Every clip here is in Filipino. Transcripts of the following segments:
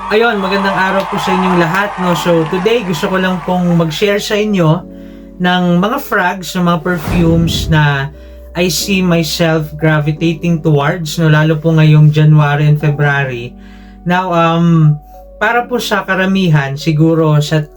Ayun, magandang araw po sa inyong lahat, no. So today gusto ko lang pong mag-share sa inyo ng mga frags, ng mga perfumes na I see myself gravitating towards, no, lalo po ngayong January and February. Now, para po sa karamihan, siguro sa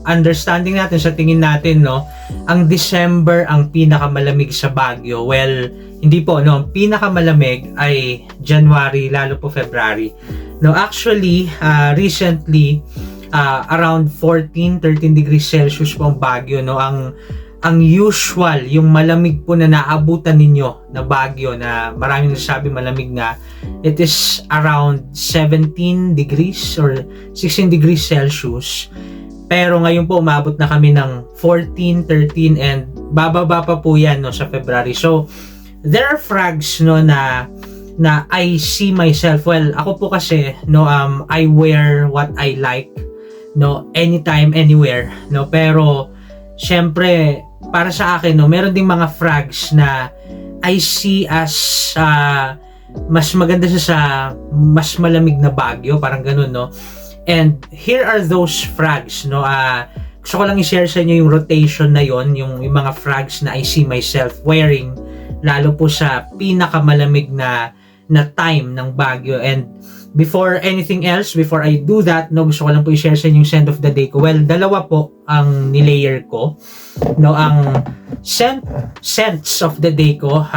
understanding natin, sa tingin natin, no, ang December ang pinakamalamig sa Baguio. Well, hindi po, no, ang pinakamalamig ay January, lalo po February. No, actually, recently, around 13 degrees Celsius po ang Baguio, no. Ang usual, yung malamig po na naabutan ninyo na Baguio, na maraming nagsasabi malamig na, it is around 17 degrees or 16 degrees Celsius. Pero ngayon po umabot na kami ng 14, 13, and bababa pa po yan, no, sa February. So there are frags, no, na I see myself, well, ako po kasi, no, I wear what I like, no, anytime, anywhere, no. Pero syempre para sa akin, no, meron ding mga frags na I see as mas maganda siya sa mas malamig na Baguio, parang ganun, no. And here are those frags, no. Gusto ko lang i-share sa inyo yung rotation na yon, yung mga frags na I see myself wearing, lalo po sa pinakamalamig na time ng Baguio. And before anything else, before I do that, no, gusto ko lang po i-share sa inyo yung scent of the day ko. Well, dalawa po ang nilayer ko, no. Ang scents of the day ko,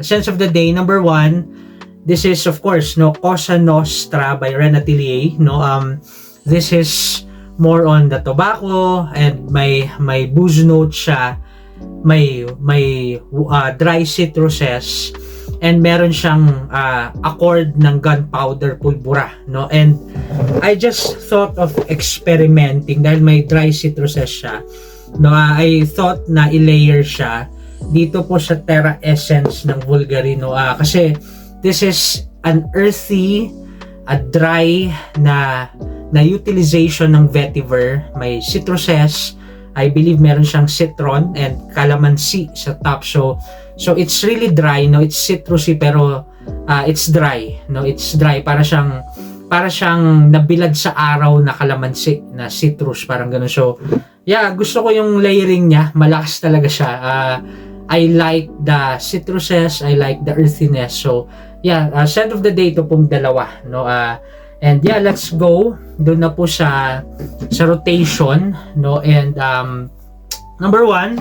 scents of the day, number 1, this is of course, no, Cosa Nostra by René Atelier, no. This is more on the tobacco, and may booze note siya, may dry citruses, and meron siyang accord ng gunpowder pulbura, no. And I just thought of experimenting dahil may dry citruses siya, no. I thought na i-layer siya dito po sa Terra Essence ng Bulgari, no. Kasi this is an earthy, dry na utilization ng vetiver. May citruses, I believe meron siyang citron and calamansi sa top. So it's really dry, no. It's citrusy pero it's dry, no. It's dry, para siyang nabilad sa araw na calamansi, na citrus, parang ganun. So yeah, gusto ko yung layering niya, malakas talaga siya. I like the citruses, I like the earthiness. So yeah, scent of the day ito pong dalawa, no. And yeah, let's go doon na po sa rotation, no. And number 1,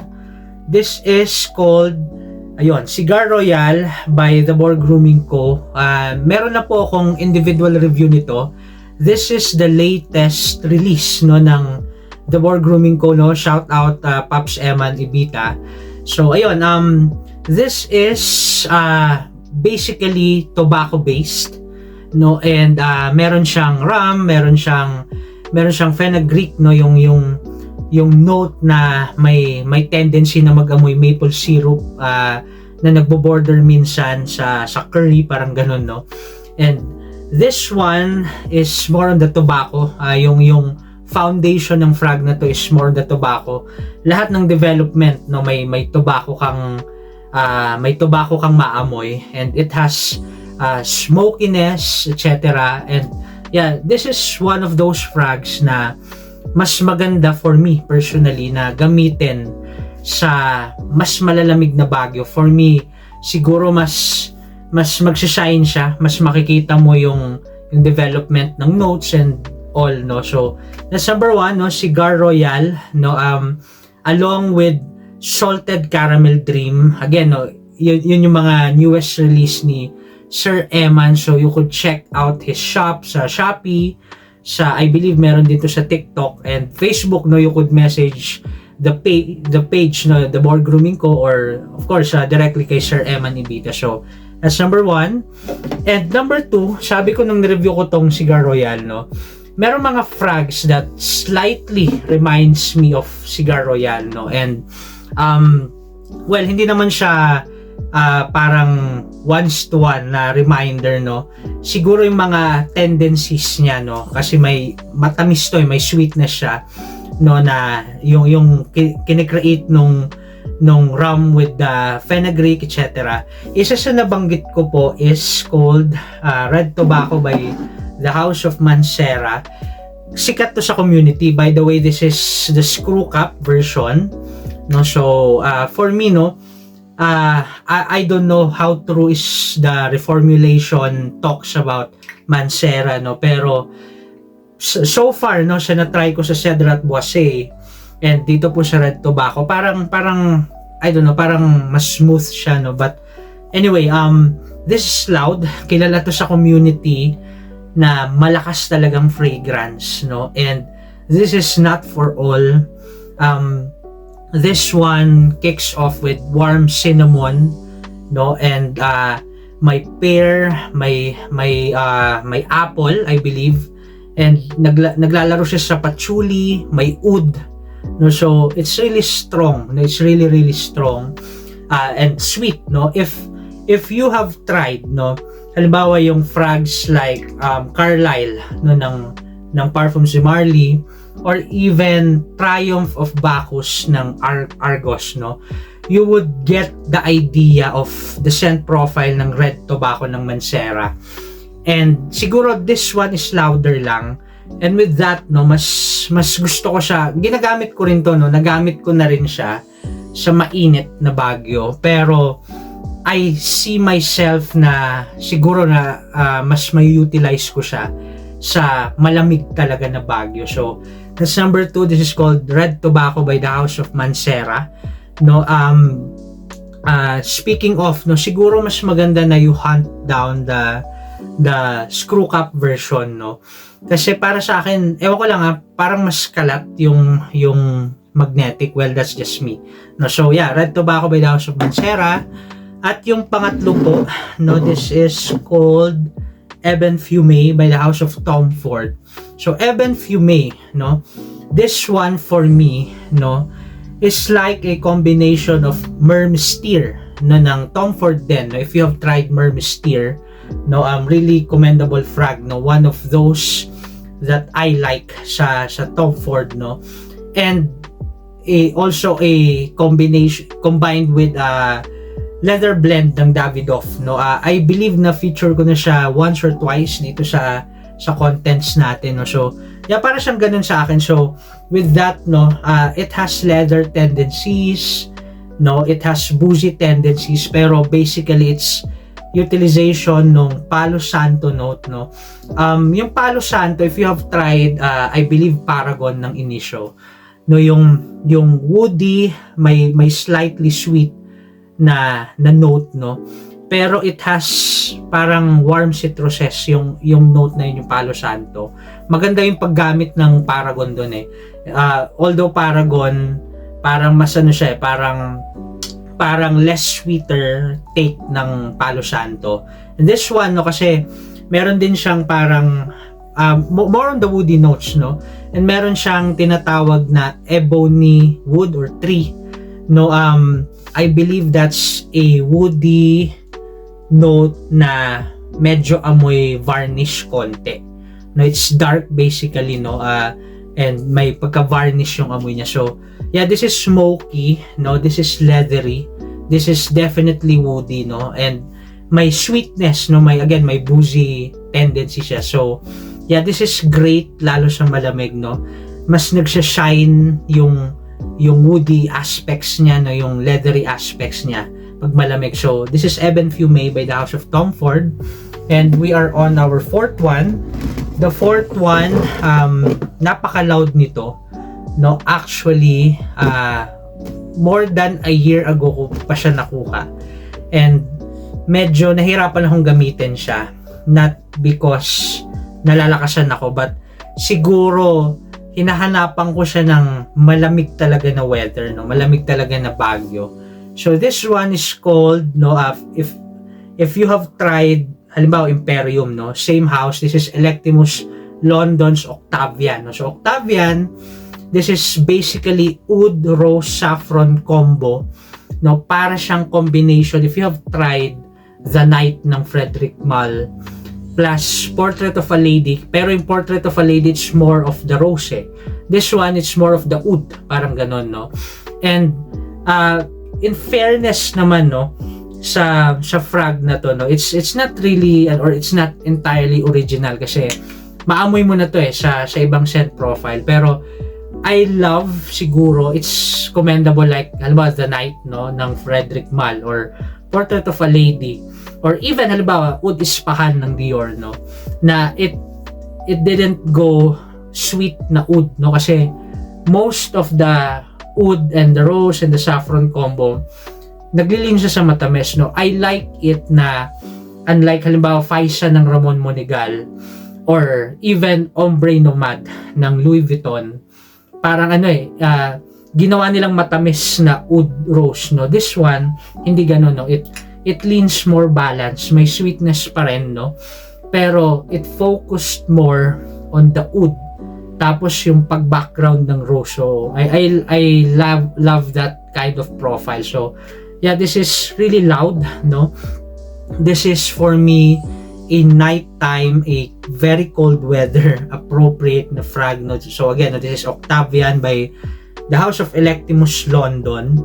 this is called, ayun, Cigar Royale by The Boar Grooming Co. Meron na po akong individual review nito. This is the latest release, no, ng The Boar Grooming Co, no. Shout out Pops Eman Ibita. So ayun, this is basically tobacco based, no. And meron siyang rum, meron siyang fenugreek, no, yung note na may tendency na mag-amoy maple syrup, na nagbo-border minsan sa curry, parang ganun, no. And this one is more on the tobacco. Yung foundation ng frag na to is more on the tobacco. Lahat ng development, no, may tobacco kang maamoy, and it has smokiness, etc. And yeah, this is one of those frags na mas maganda for me personally na gamitin sa mas malalamig na Baguio. For me, siguro mas magsishine siya, mas makikita mo yung development ng notes and all, no. So that's number 1, no, Cigar Royale, no. Along with Salted Caramel Dream, again, no, yun yung mga newest release ni Sir Eman. So you could check out his shop sa Shopee, I believe meron dito sa TikTok and Facebook, no. You could message the page, no, The Boar Grooming Co, or of course directly kay Sir Eman Ibita. So that's number 1. And number 2, sabi ko nung review ko tong Cigar Royale, no, meron mga frags that slightly reminds me of Cigar Royale, no. And well, hindi naman siya parang once-to-one na reminder, no. Siguro yung mga tendencies niya, no, kasi may matamis to, may sweetness siya, no, na yung kinikreate nung rum with the fenugreek, etc. Isa sa nabanggit ko po is called Red Tobacco by the House of Mancera. Sikat to sa community. By the way, this is the screw cap version, no? So for me, no, I don't know how true is the reformulation talks about Mancera, no, pero so far, no, siya na-try ko sa Cedrat Boisé and dito po sa Red Tobacco, parang I don't know, parang mas smooth siya, no. But anyway, this is loud. Kilala to sa community na malakas talagang fragrance, no, and this is not for all. This one kicks off with warm cinnamon, no, and may pear, may apple, I believe, and naglalaro siya sa patchouli, may oud, no. So it's really strong, no? It's really strong and sweet, no. If you have tried, no, halimbawa yung frags like Carlisle, no, ng Parfums de Marly, or even Triumph of Bacchus ng Argos, no, you would get the idea of the scent profile ng Red Tobacco ng Mancera. And siguro this one is louder lang. And with that, no, mas gusto ko siya. Ginagamit ko rin to, no. Nagamit ko na rin siya sa mainit na Baguio. Pero I see myself na siguro na mas may utilize ko siya sa malamig talaga na Baguio. So that's number 2. This is called Red Tobacco by the House of Mancera, no. Speaking of, no, siguro mas maganda na you hunt down the screw cap version, no, kasi para sa akin, ewan ko lang, parang mas kalat yung magnetic. Well, that's just me, no. So yeah, Red Tobacco by the House of Mancera. At yung pangatlo po, no, this is called Ebon Fumé by the House of Tom Ford. So Ebon Fumé, no, this one for me, no, is like a combination of Mermestir, no, ng Tom Ford din, no. If you have tried Mermestir, no, really commendable frag, no, one of those that I like sa Tom Ford, no. And also a combination combined with leather blend ng Davidoff, no. I believe na feature ko na siya once or twice nito sa contents natin, no. So yeah, para siyang ganun sa akin. So with that, no, it has leather tendencies, no, it has boozy tendencies, pero basically it's utilization ng Palo Santo note, no. Yung Palo Santo, if you have tried, I believe Paragon ng Initio, no, yung woody, may slightly sweet na note, no, pero it has parang warm citruses yung note na yun, yung Palo Santo. Maganda yung paggamit ng Paragon doon, eh. Although Paragon parang mas ano siya, parang less sweeter take ng Palo Santo. And this one, no, kasi meron din siyang parang more on the woody notes, no, and meron siyang tinatawag na ebony wood or tree, no. I believe that's a woody note na medyo amoy varnish konti, no. It's dark basically, no, and may pagka-varnish yung amoy niya. So yeah, this is smoky, no, this is leathery, this is definitely woody, no, and may sweetness, no, may boozy tendency siya. So yeah, this is great lalo sa malamig, no. Mas nagsha-shine yung woody aspects niya, no, yung leathery aspects niya pag malamig. So this is Ebon Fumé by the House of Tom Ford, and we are on our fourth one. The fourth one, napaka-loud nito, no. Actually, more than a year ago ko pa siya nakuha, and medyo nahirapan akong gamitin siya, not because nalalakasan ako, but siguro hinahanapan ko siya ng malamig talaga na weather, no, malamig talaga na Baguio. So this one is called, no, if you have tried halimbawa Imperium, no, same house, this is Electimus London's Octavian, no. So Octavian, this is basically oud rose saffron combo, no, para siyang combination. If you have tried The Night ng Frederic Malle plus Portrait of a Lady, pero yung Portrait of a Lady, it's more of the rose, eh. This one, it's more of the oud, parang ganon, no. And in fairness naman, no, sa frag na to, no, it's not really or it's not entirely original kasi maamoy mo na to sa ibang scent profile, pero I love, siguro it's commendable, like halimbawa The Night, no, ng Frederic Malle, or Portrait of a Lady, or even halimbawa Oud Ispahan ng Dior, no, na it didn't go sweet na oud, no, kasi most of the oud and the rose and the saffron combo naglilin siya sa matamis, no. I like it na unlike halimbawa Faisa ng Ramon Monegal or even Ombre Nomad ng Louis Vuitton, parang ginawa nilang matamis na oud rose, no. This one hindi ganoon, no. It leans more balanced, may sweetness pa rin, no, pero it focused more on the oud, tapos yung pag-background ng rose. So I love that kind of profile. So yeah, this is really loud, no. This is for me a nighttime, a very cold weather appropriate na frag, no. So again, this is Octavian by the House of Electimus London.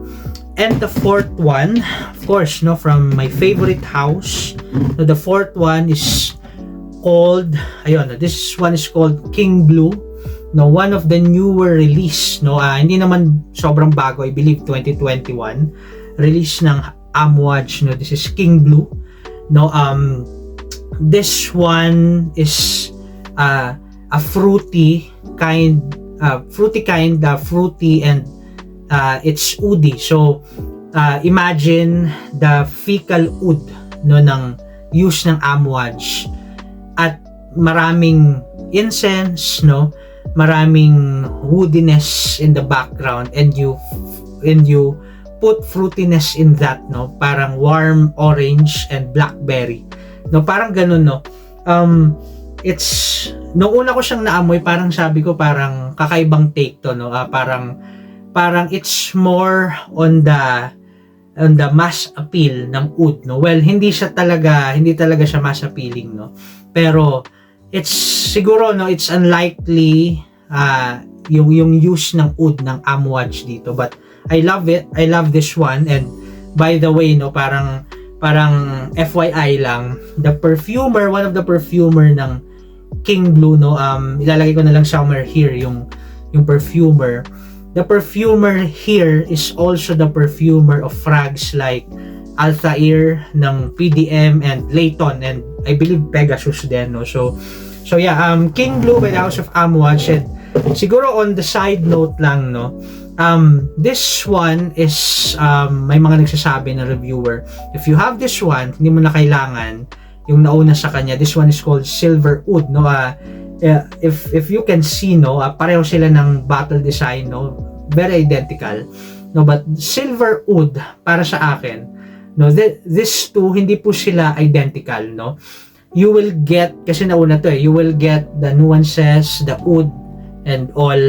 And the fourth one, of course, no, from my favorite house. No, the fourth one is called, this one is called King Blue, no, one of the newer release, no. Hindi naman sobrang bago, I believe 2021 release ng Amouage, no. This is King Blue, no. This one is a fruity kind, fruity, and it's oudi. So imagine the fecal oud, no, ng use ng Amouage, at maraming incense, no, maraming woodiness in the background, and you put fruitiness in that, no, parang warm orange and blackberry, no, parang ganun, no. It's, nung una ko siyang naamoy, parang sabi ko parang kakaibang take to, no. Parang it's more on the mass appeal ng oud, no. Well, hindi talaga siya mass appealing, no, pero it's siguro, no, it's unlikely yung use ng oud ng Amouage dito, but I love it. I love this one. And by the way, no, parang FYI lang, the perfumer, one of the perfumer ng King Blue, no, ilalagay ko na lang somewhere here yung perfumer. The perfumer here is also the perfumer of frags like Altair ng PDM and Layton, and I believe Pegasus din, no. So yeah, King Blue by the House of Amouage. And siguro on the side note lang, no, this one is may mga nagsasabi na reviewer, if you have this one, hindi mo na kailangan yung nauna sa kanya. This one is called Silver Oud, no. If you can see, no, pareho sila ng bottle design, no, very identical, no, but Silver Oud para sa akin, no, this two hindi po sila identical, no. You will get, kasi nauna to, you will get the nuances, the oud and all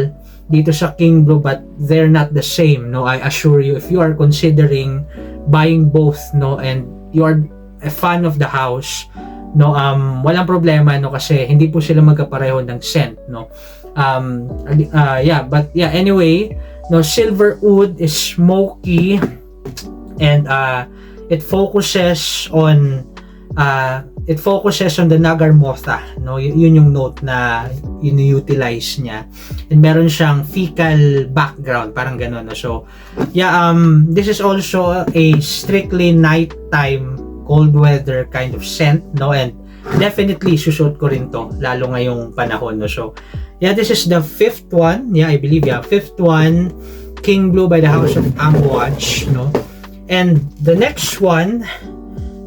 dito sa King Blue, but they're not the same, no. I assure you, if you are considering buying both, no, and you are a fan of the house, no, walang problema, no, kasi hindi po sila magkapareho ng scent, no. Anyway, no, Silver Oud is smoky, and it focuses on the Nagar Motha, no. Yun yung note na utilize niya, and meron siyang fecal background, parang gano'n, no. So yeah, this is also a strictly nighttime cold weather kind of scent, no, and definitely susuot ko rin to lalo ngayong panahon, no. So yeah, this is the fifth one. Yeah, I believe, fifth one, King Blue by the House of Amouage, no. And the next one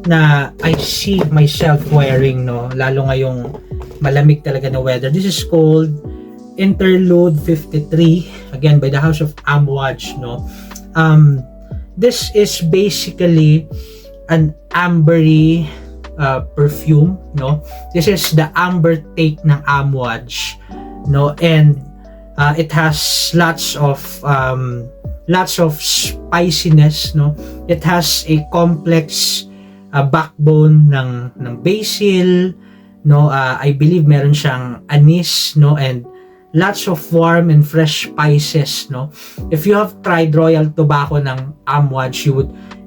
na I see myself wearing, no, lalo ngayong malamig talaga na weather, this is called Interlude 53, again by the House of Amouage, no. This is basically an ambery perfume, no. This is the amber take ng Amouage, no, and it has lots of spiciness, no. It has a complex backbone ng basil, no. I believe meron siyang anise, no, and lots of warm and fresh spices, no. If you have tried Royal Tobacco ng Amouage,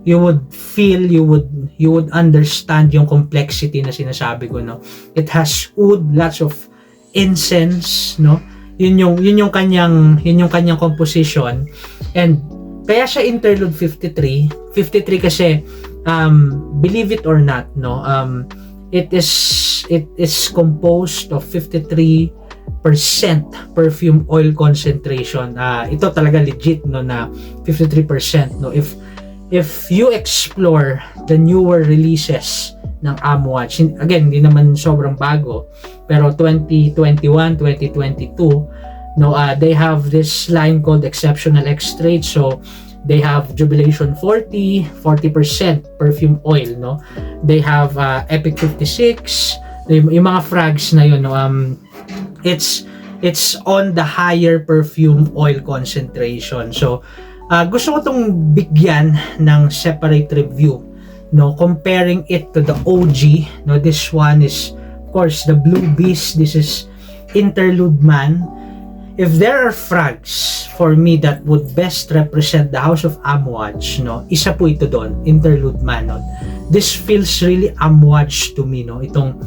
you would feel, you would understand yung complexity na sinasabi ko, no. It has oud, lots of incense, no. Yun yung kanyang composition, and kaya siya interlude 53 kasi believe it or not, no, it is composed of 53% perfume oil concentration. Ito talaga legit, no, na 53%, no. If you explore the newer releases ng Amouage, again, hindi naman sobrang bago, pero 2021, 2022, no, they have this line called Exceptional Extract. So they have Jubilation 40% perfume oil, no. They have Epic 56, yung mga frags na yun, no, it's on the higher perfume oil concentration. So gusto ko tong bigyan ng separate review, no, comparing it to the OG, no. This one is of course the Blue Beast. This is Interlude Man. If there are frags for me that would best represent the House of Amouage, no, isa po ito doon, Interlude Man, no. This feels really Amouage to me, no, itong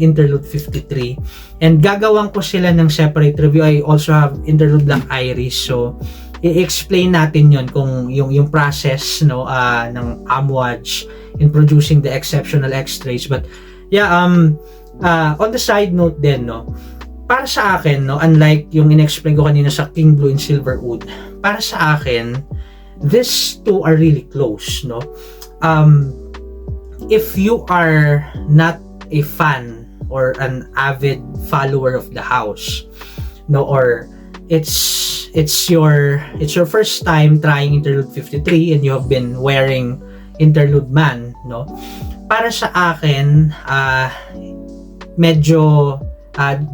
Interlude 53, and gagawin ko sila ng separate review. I also have Interlude Black Iris, so i-explain natin yon, kung yung process, no, ng Amouage in producing the exceptional extracts. But yeah, on the side note din, no, para sa akin, no, unlike yung in-explain ko kanina sa King Blue and Silver Oud, para sa akin, these two are really close, no. If you are not a fan or an avid follower of the house, no, or it's your first time trying Interlude 53 and you have been wearing Interlude Man, no, para sa akin, medyo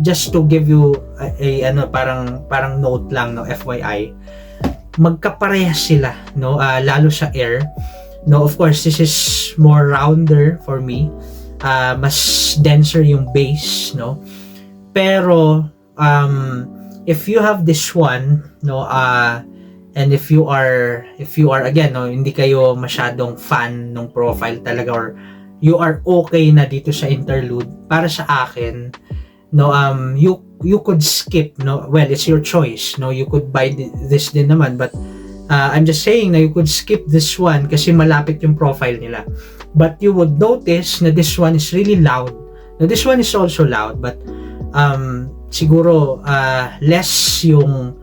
just to give you a parang note lang, no, FYI, magkaparehas sila, no, lalo sa air, no. Of course, this is more rounder for me, mas denser yung base, no, pero if you have this one, no, and if you are again, no, hindi kayo masyadong fan ng profile talaga, or you are okay na dito sa interlude, para sa akin, no, you could skip, no, well, it's your choice, no, you could buy this din naman, but I'm just saying na you could skip this one kasi malapit yung profile nila. But you would notice na this one is really loud. Now, this one is also loud, but siguro less yung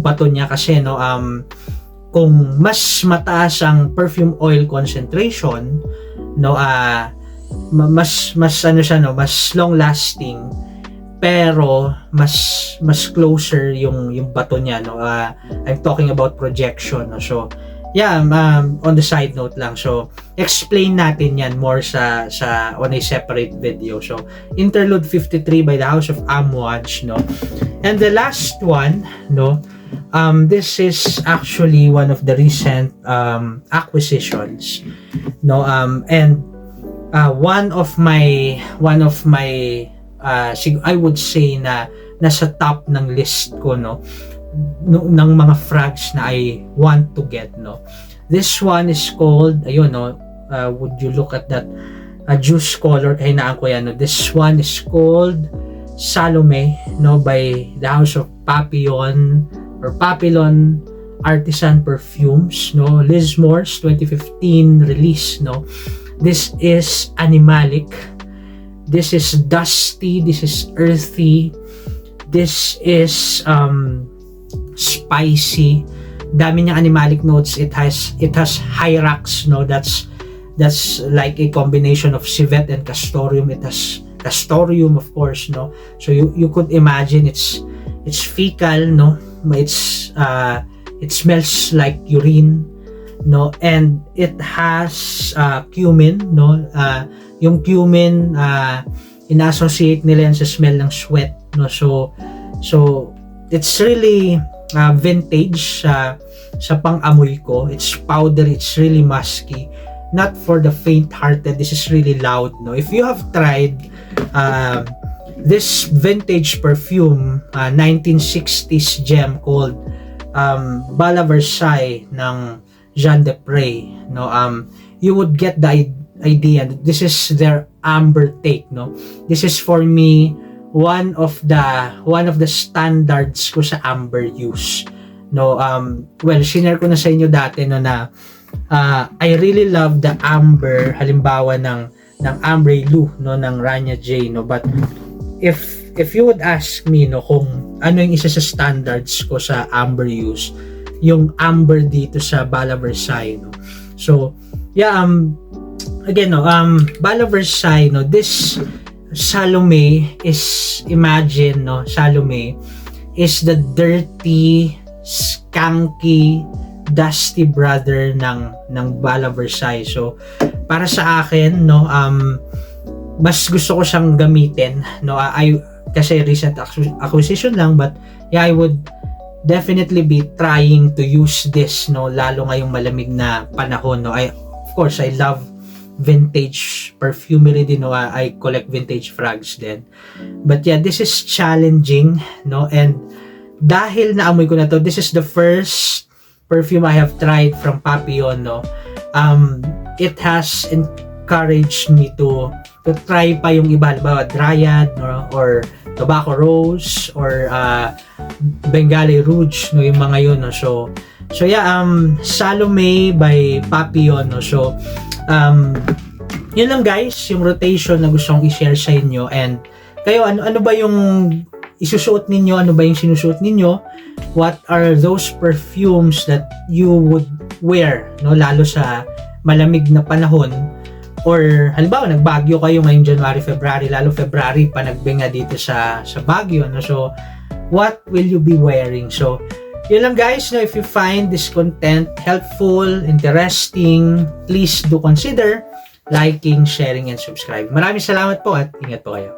bato niya kasi, no, kung mas mataas ang perfume oil concentration, no, mas ano siya, no, mas long lasting, pero mas closer yung bato niya, no. I'm talking about projection, no. So yeah, on the side note lang, so explain natin yan more sa on a separate video. So Interlude 53 by the House of Amouage, no. And the last one, no, this is actually one of the recent acquisitions, no, and one of my I would say na nasa top ng list ko, no, ng mga frags na I want to get, no. This one is called, ayun, no, would you look at that juice color, kahinaan ko yan, no. This one is called Salome, no, by the House of Papillon or Papillon Artisan Perfumes, no. Liz Moore's 2015 release, no. This is animalic, this is dusty, this is earthy, this is spicy, dami niyang animalic notes. It has hyrax, no, that's like a combination of civet and castoreum. It has castoreum, of course, no. So you could imagine it's fecal, no. It smells like urine, no, and it has cumin, no. Yung cumin, ina-associate nila yan sa smell ng sweat, no. So it's really vintage sa pang-amoy ko. It's powdery, it's really musky, not for the faint-hearted. This is really loud, no. If you have tried this vintage perfume, 1960s gem called Bala Versailles ng Jean Desprez, no, you would get the idea that this is their amber take, no. This is for me one of the standards ko sa amber use, no. Well, shinare ko na sa inyo dati, no, na I really love the amber, halimbawa ng Ambre Lu, no, ng Rania J, no. But if you would ask me, no, kung ano yung isa sa standards ko sa amber use, yung amber dito sa Bala Versailles, no. So yeah, again, no, Bala Versailles, no, this Salome is, imagine, no, Salome is the dirty, skanky, dusty brother ng Bala Versailles. So para sa akin, no, mas gusto ko siyang gamitin, no. Kasi recent acquisition lang, but yeah, I would definitely be trying to use this, no, lalo ngayong malamig na panahon, no. Of course, I love vintage perfumery din, no. I collect vintage frags din. But yeah, this is challenging, no, and dahil naamoy ko na to, this is the first perfume I have tried from Papillon, no. It has encouraged me to try pa yung iba, halimbawa Dryad, no, or Tobacco Rose, or Bengali Rouge, no, yung mga yun, no. So yeah, Salome by Papillon, no. So yun lang guys, yung rotation na gusto kong i-share sa inyo. And kayo, ano ba yung isusuot ninyo? Ano ba yung sinusuot ninyo? What are those perfumes that you would wear, no, lalo sa malamig na panahon? Or halimbawa nagbagyo kayo ngayong January, February, lalo February pa nagbenga dito sa Baguio, no? So what will you be wearing? So yun lang guys, no. If you find this content helpful, interesting, please do consider liking, sharing, and subscribe. Maraming salamat po at ingat po kayo.